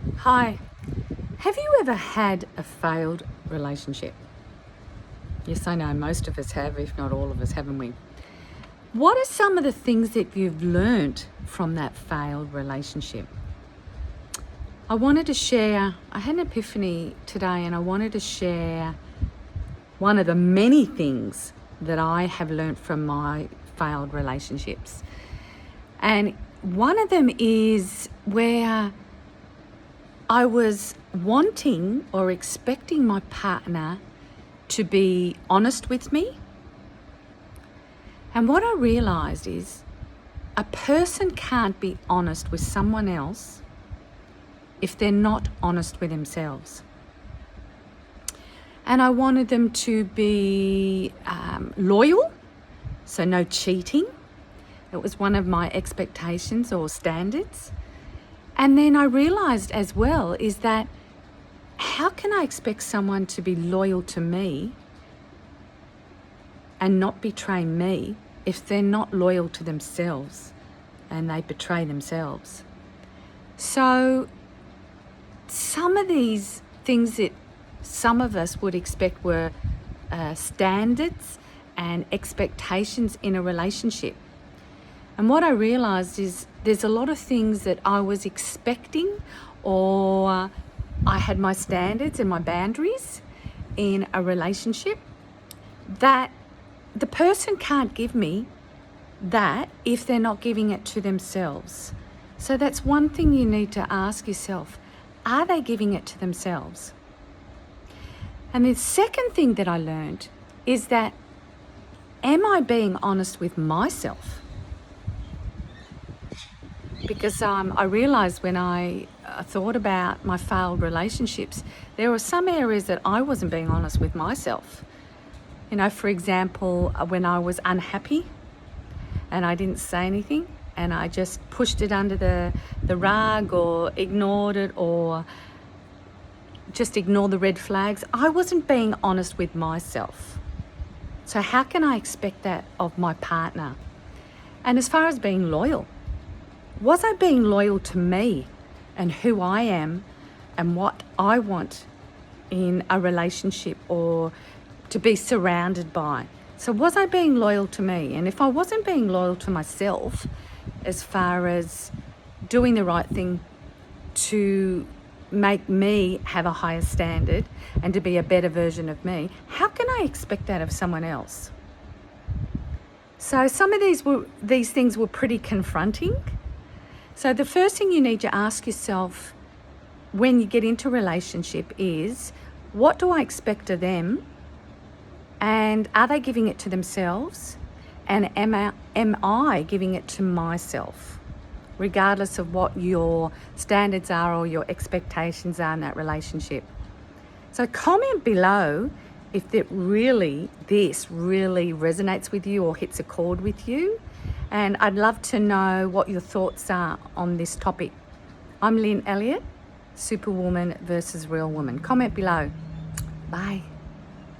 Hi, have you ever had a failed relationship? Yes, I know most of us have, if not all of us, haven't we? What are some of the things that you've learned from that failed relationship? I had an epiphany today, and I wanted to share one of the many things that I have learned from my failed relationships. And one of them is where I was wanting or expecting my partner to be honest with me. And what I realized is a person can't be honest with someone else if they're not honest with themselves. And I wanted them to be loyal, so no cheating. It was one of my expectations or standards. And then I realized as well is that how can I expect someone to be loyal to me and not betray me if they're not loyal to themselves and they betray themselves? So some of these things that some of us would expect were standards and expectations in a relationship. And what I realized is there's a lot of things that I was expecting, or I had my standards and my boundaries in a relationship that the person can't give me that if they're not giving it to themselves. So that's one thing you need to ask yourself. Are they giving it to themselves? And the second thing that I learned is that, am I being honest with myself? Because I realised when I thought about my failed relationships, there were some areas that I wasn't being honest with myself. You know, for example, when I was unhappy and I didn't say anything and I just pushed it under the rug or ignored it or just ignored the red flags, I wasn't being honest with myself. So how can I expect that of my partner? And as far as being loyal, was I being loyal to me and who I am and what I want in a relationship or to be surrounded by? So was I being loyal to me? And if I wasn't being loyal to myself as far as doing the right thing to make me have a higher standard and to be a better version of me, how can I expect that of someone else? So some of these things were pretty confronting. So the first thing you need to ask yourself when you get into a relationship is, what do I expect of them? And are they giving it to themselves? And am I giving it to myself? Regardless of what your standards are or your expectations are in that relationship. So comment below if this really resonates with you or hits a chord with you. And I'd love to know what your thoughts are on this topic. I'm Lynn Elliott, Superwoman versus Real Woman. Comment below. Bye.